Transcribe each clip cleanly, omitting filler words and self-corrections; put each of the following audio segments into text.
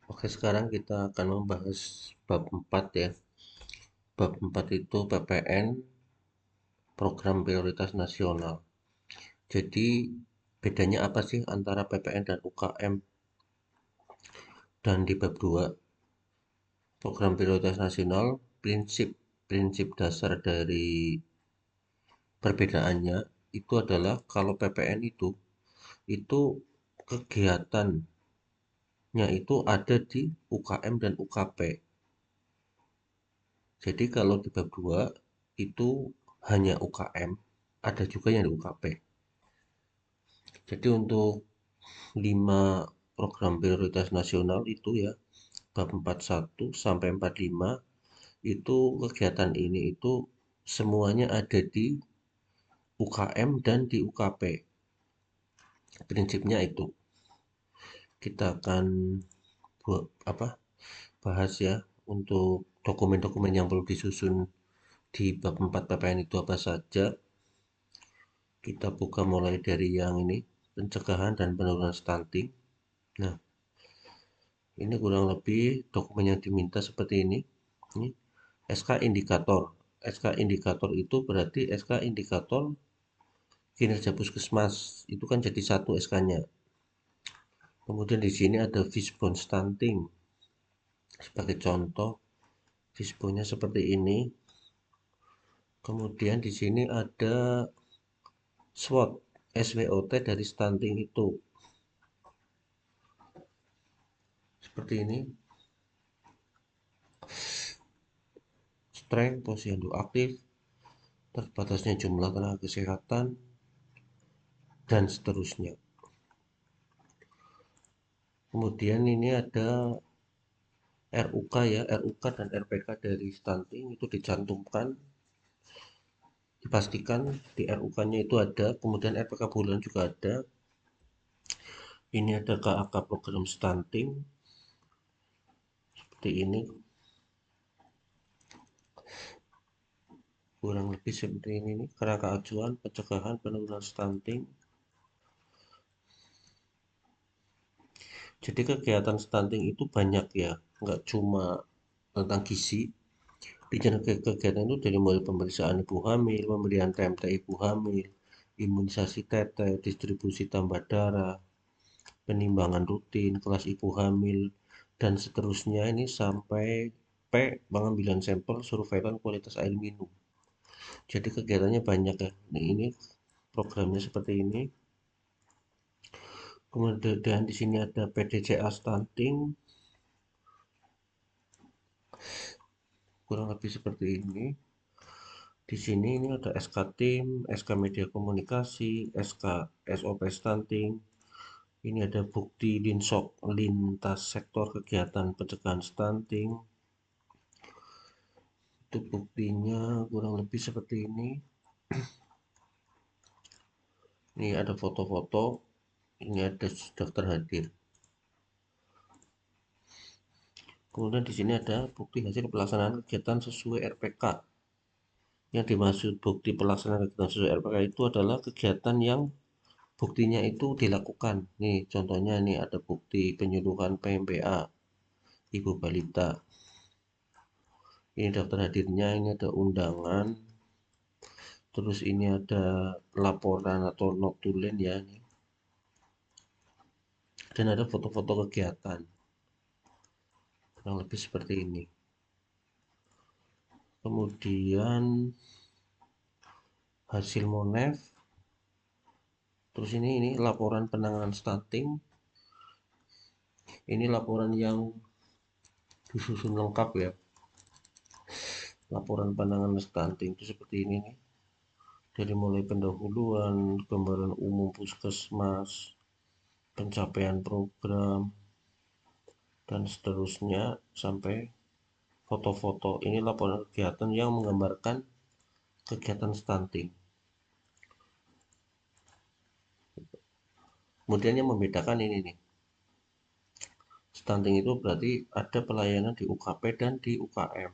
Oke, sekarang kita akan membahas bab 4 ya. Bab 4 itu PPN, Program Prioritas Nasional. Jadi, bedanya apa sih antara PPN dan UKM? Dan di bab 2, Program Prioritas Nasional, prinsip dasar dari perbedaannya itu adalah kalau PPN itu kegiatannya itu ada di UKM dan UKP. Jadi kalau di bab 2 itu hanya UKM, ada juga yang di UKP. Jadi untuk 5 program prioritas nasional itu ya, bab 41 sampai 45 itu kegiatan ini itu semuanya ada di UKM dan di UKP. Prinsipnya itu. Kita akan bahas ya untuk dokumen-dokumen yang perlu disusun di bab 4 PPN itu apa saja. Kita buka mulai dari yang ini, pencegahan dan penurunan stunting. Nah, ini kurang lebih dokumen yang diminta seperti ini. Ini SK indikator. SK indikator itu berarti SK indikator kinerja puskesmas. Itu kan jadi satu SK-nya. Kemudian di sini ada fishbone stunting. Sebagai contoh, fishbone-nya seperti ini. Kemudian di sini ada SWOT, SWOT dari stunting itu. Seperti ini. Strength, posyandu aktif, terbatasnya jumlah tenaga kesehatan, dan seterusnya. Kemudian ini ada RUK ya, RUK dan RPK dari stunting itu dicantumkan, dipastikan di RUK-nya itu ada, kemudian RPK bulan juga ada. Ini ada KAK program stunting, seperti ini, kurang lebih seperti ini nih, kerangka acuan pencegahan penurunan stunting. Jadi kegiatan stunting itu banyak ya, nggak cuma tentang gizi. Rencana kegiatan itu dari mulai pemeriksaan ibu hamil, pemberian TMT ibu hamil, imunisasi tete, distribusi tambah darah, penimbangan rutin, kelas ibu hamil, dan seterusnya ini sampai pengambilan sampel surveilan kualitas air minum. Jadi kegiatannya banyak ya. Nah, ini programnya seperti ini. Kemudian di sini ada PDCA stunting, kurang lebih seperti ini. Di sini ini ada SK tim, SK media komunikasi, SK SOP stunting. Ini ada bukti linsok lintas sektor kegiatan pencegahan stunting. Itu buktinya kurang lebih seperti ini. Ini ada foto-foto. Ini ada daftar hadir. Kemudian di sini ada bukti hasil pelaksanaan kegiatan sesuai RPK. Yang dimaksud bukti pelaksanaan kegiatan sesuai RPK itu adalah kegiatan yang buktinya itu dilakukan. Nih contohnya nih ada bukti penyuluhan PMPA ibu balita. Ini daftar hadirnya, ini ada undangan. Terus ini ada laporan atau notulen ya. Dan ada foto-foto kegiatan. Kurang lebih seperti ini. Kemudian hasil monef. Terus ini laporan penanganan stunting. Ini laporan yang disusun lengkap ya. Laporan penanganan stunting itu seperti ini nih. Dari mulai pendahuluan, gambaran umum puskesmas, pencapaian program, dan seterusnya sampai foto-foto. Ini laporan kegiatan yang menggambarkan kegiatan stunting. Kemudian yang membedakan ini nih. Stunting itu berarti ada pelayanan di UKP dan di UKM.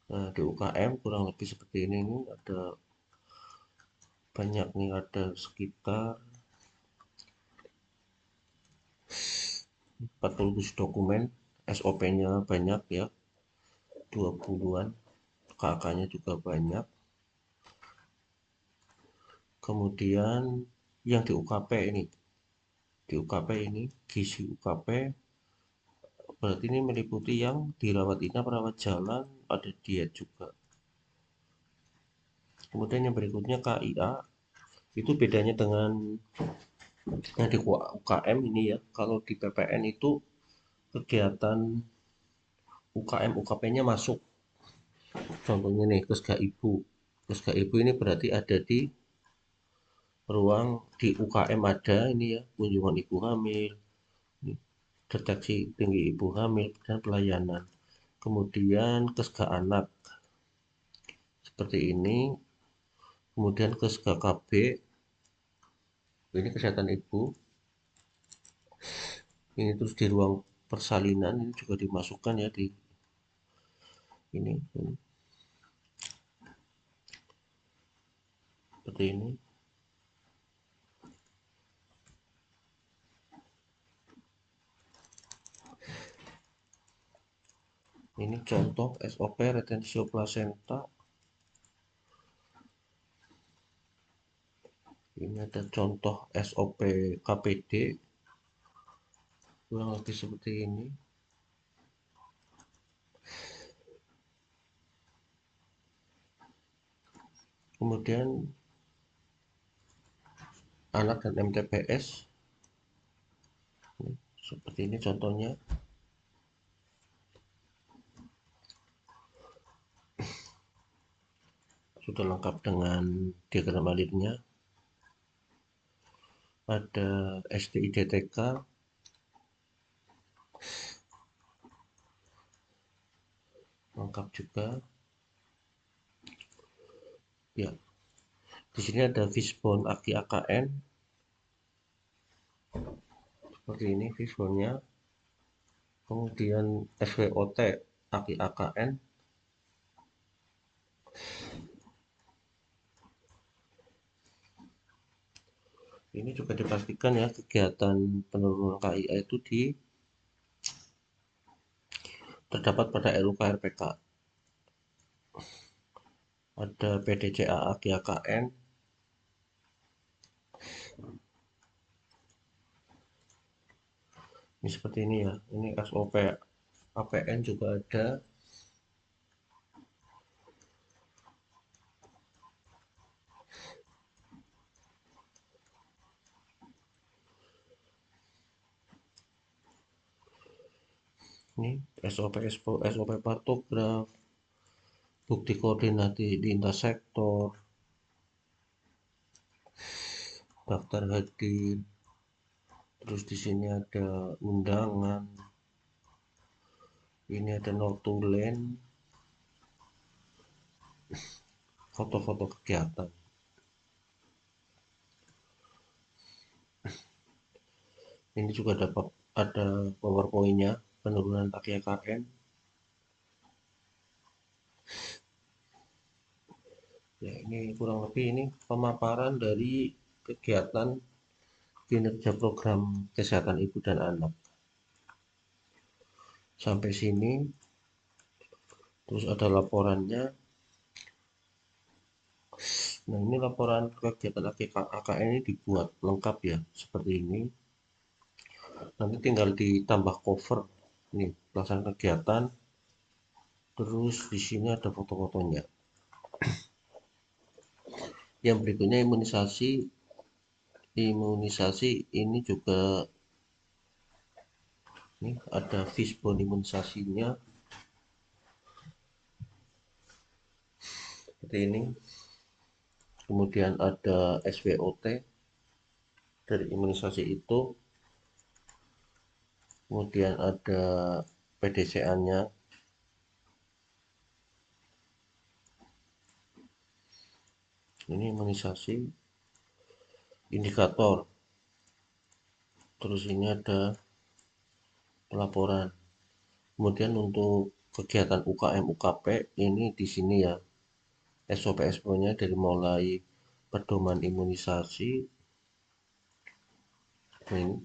Nah, di UKM kurang lebih seperti ini nih, ada banyak nih, ada sekitar 47 dokumen, SOP-nya banyak ya, 20-an, KK-nya juga banyak. Kemudian yang di UKP ini, gizi UKP berarti ini meliputi yang dirawat inap, rawat jalan, ada diet juga. Kemudian yang berikutnya KIA, itu bedanya dengan yang di UKM ini ya. Kalau di PPN itu kegiatan UKM UKP-nya masuk. Contohnya nih, Kesga Ibu. Kesga Ibu ini berarti ada di ruang di UKM, ada ini ya, kunjungan ibu hamil, deteksi tinggi ibu hamil dan pelayanan. Kemudian Kesga Anak seperti ini. Kemudian Kesga KB, ini kesehatan ibu. Ini terus di ruang persalinan ini juga dimasukkan ya di ini seperti ini. Ini contoh SOP retensio plasenta. Ini ada contoh SOP KPD, kurang lebih seperti ini. Kemudian anak dan MTPS, seperti ini contohnya. Sudah lengkap dengan diagram alirnya. Ada STIDTK, lengkap juga. Ya, di sini ada Fishbone Aki AKN, seperti ini Fishbone-nya. Kemudian SWOT Aki AKN. Ini juga dipastikan ya kegiatan penurunan KIA itu terdapat pada RUK-RPK. Ada PDCAA KKN, ini seperti ini ya. Ini SOP APN juga ada. Ini SOP partograf, bukti koordinasi lintas sektor, daftar hadir. Terus di sini ada undangan. Ini ada notulen, foto-foto kegiatan. Ini juga dapat ada PowerPoint-nya penurunan KKN. Ya, ini kurang lebih ini pemaparan dari kegiatan kinerja program kesehatan ibu dan anak. Sampai sini, terus ada laporannya. Nah, ini laporan kegiatan AKN ini dibuat lengkap ya, seperti ini. Nanti tinggal ditambah cover. Nih, pelaksanaan kegiatan. Terus di sini ada foto-fotonya. Yang berikutnya imunisasi. Imunisasi ini juga nih ada fishbone imunisasinya. Seperti ini. Kemudian ada SWOT dari imunisasi itu. Kemudian ada PDCA-nya. Ini imunisasi indikator. Terus ini ada pelaporan. Kemudian untuk kegiatan UKM UKP ini di sini ya. SOP SPO-nya dari mulai pedoman imunisasi ini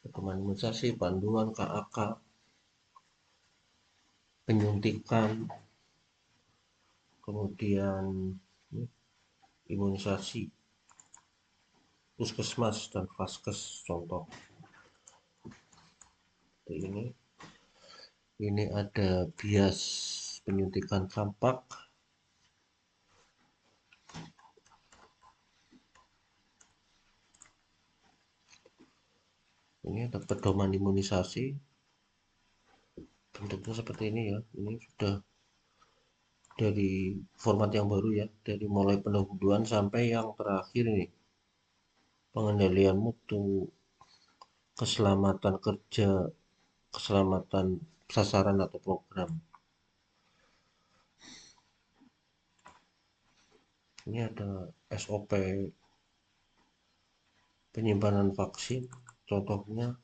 pedoman imunisasi, panduan KAK, penyuntikan, kemudian imunisasi puskesmas dan vaskes contoh seperti ini ada bias penyuntikan campak, ini ada pedoman imunisasi, bentuknya seperti ini ya. Ini sudah dari format yang baru ya, dari mulai pendahuluan sampai yang terakhir ini, pengendalian mutu, keselamatan kerja, keselamatan sasaran atau program. Ini ada SOP penyimpanan vaksin, contohnya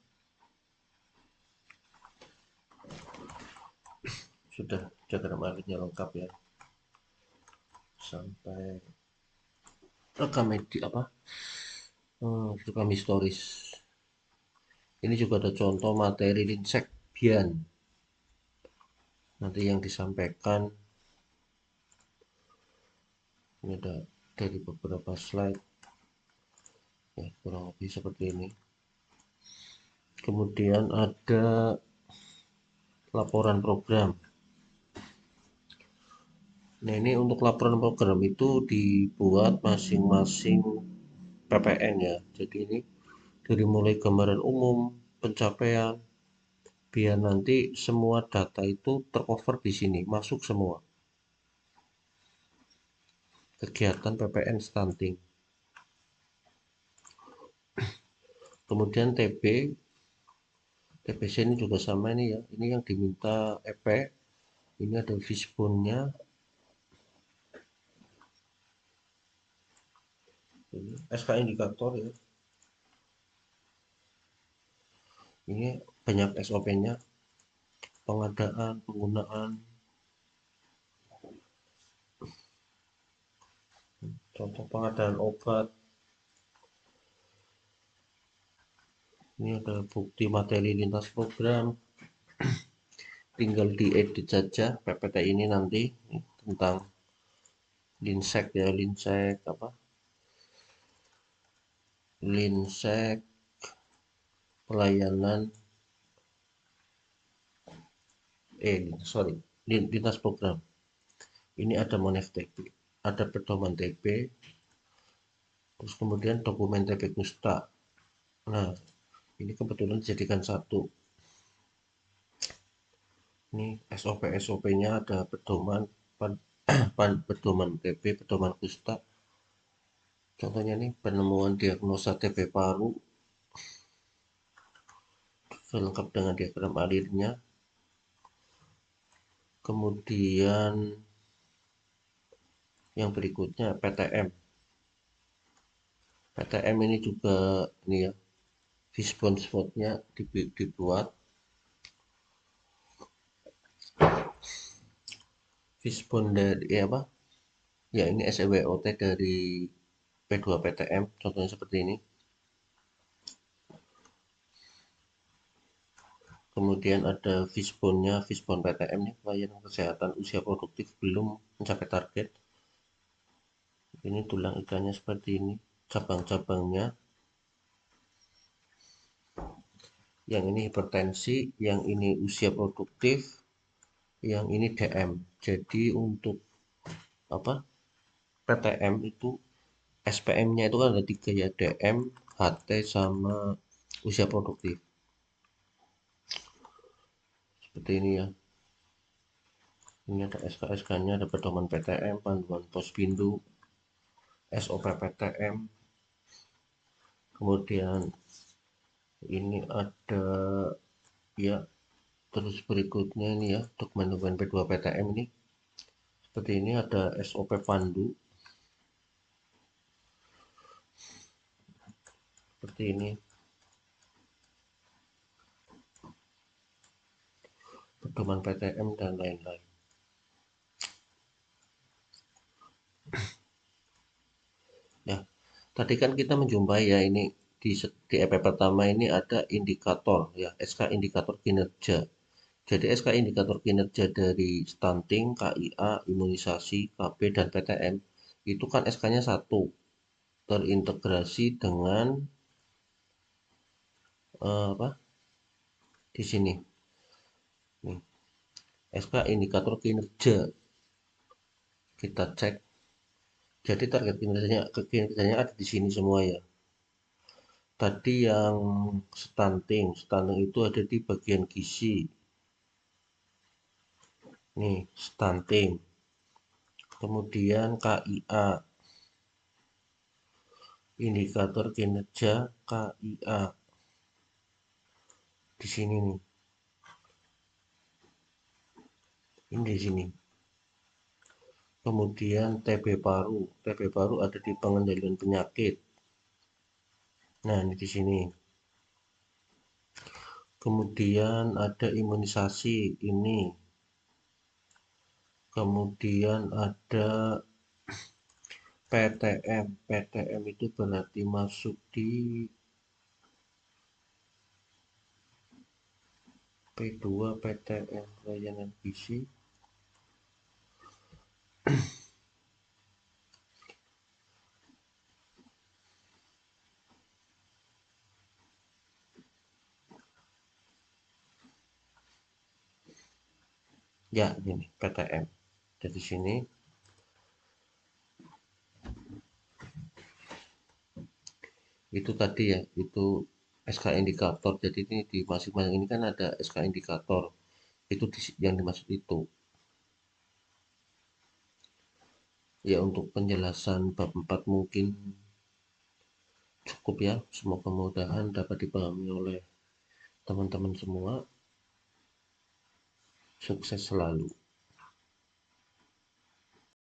sudah diagram alurnya lengkap ya, sampai rekam medis rekam historis. Ini juga ada contoh materi linsek bian, nanti yang disampaikan ini ada dari beberapa slide ya, kurang lebih seperti ini. Kemudian ada laporan program. Nah, ini untuk laporan program itu dibuat masing-masing PPN ya. Jadi ini dari mulai gambaran umum, pencapaian, biar nanti semua data itu tercover di sini, masuk semua. Kegiatan PPN stunting. Kemudian TBC ini juga sama ini ya. Ini yang diminta EP. Ini ada fishbone-nya. Ini SK indikator ya. Ini banyak SOP-nya. Pengadaan, penggunaan, contoh pengadaan obat. Ini ada bukti materi lintas program. Tinggal diedit saja PPT ini nanti tentang linsek ya, linsek pelayanan lintas program. Ini ada monef TB, ada pedoman TB, terus kemudian dokumen TB Kusta. Nah, ini kebetulan dijadikan satu. Ini SOP-nya ada pedoman pedoman TB, pedoman Kusta. Contohnya nih penemuan diagnosa TB paru, lengkap dengan diagram alirnya. Kemudian yang berikutnya PTM. PTM ini juga ini ya, fishbone spotnya dibuat. Fishbone dari apa? Ya ini SEWOT dari P2PTM, contohnya seperti ini. Kemudian ada fishbone-nya, fishbone PTM nih, pelayanan kesehatan usia produktif belum mencapai target. Ini tulang ikannya seperti ini, cabang-cabangnya. Yang ini hipertensi, yang ini usia produktif, yang ini DM. Jadi untuk apa? PTM itu SPM-nya itu kan ada 3 ya, DM, HT sama usia produktif. Seperti ini ya. Ini ada SK-SK-nya, ada pedoman PTM, panduan Pospindu, SOP PTM. Kemudian ini ada ya, terus berikutnya ini ya, dokumen-dokumen P2PTM ini. Seperti ini ada SOP Pandu. Seperti ini. Pedoman PTM dan lain-lain. Ya, tadi kan kita menjumpai ya ini di EP pertama ini ada indikator ya, SK indikator kinerja. Jadi SK indikator kinerja dari stunting, KIA, imunisasi, KB, dan PTM itu kan SK-nya satu, terintegrasi dengan apa di sini nih, SK indikator kinerja. Kita cek. Jadi target kinerjanya ada di sini semua ya. Tadi yang stunting itu ada di bagian gizi. Nih, stunting. Kemudian KIA, indikator kinerja KIA. Di sini nih. Ini di sini. Kemudian TB paru. TB paru ada di pengendalian penyakit. Nah, ini di sini. Kemudian ada imunisasi ini. Kemudian ada PTM. PTM itu berarti masuk di P2 PTM layanan gizi. Ya, ini PTM. Dari sini itu tadi ya, itu SK indikator. Jadi ini di masing-masing ini kan ada SK indikator. Itu yang dimaksud itu. Ya, untuk penjelasan bab 4 mungkin cukup ya. Semoga mudahan dapat dipahami oleh teman-teman semua. Sukses selalu.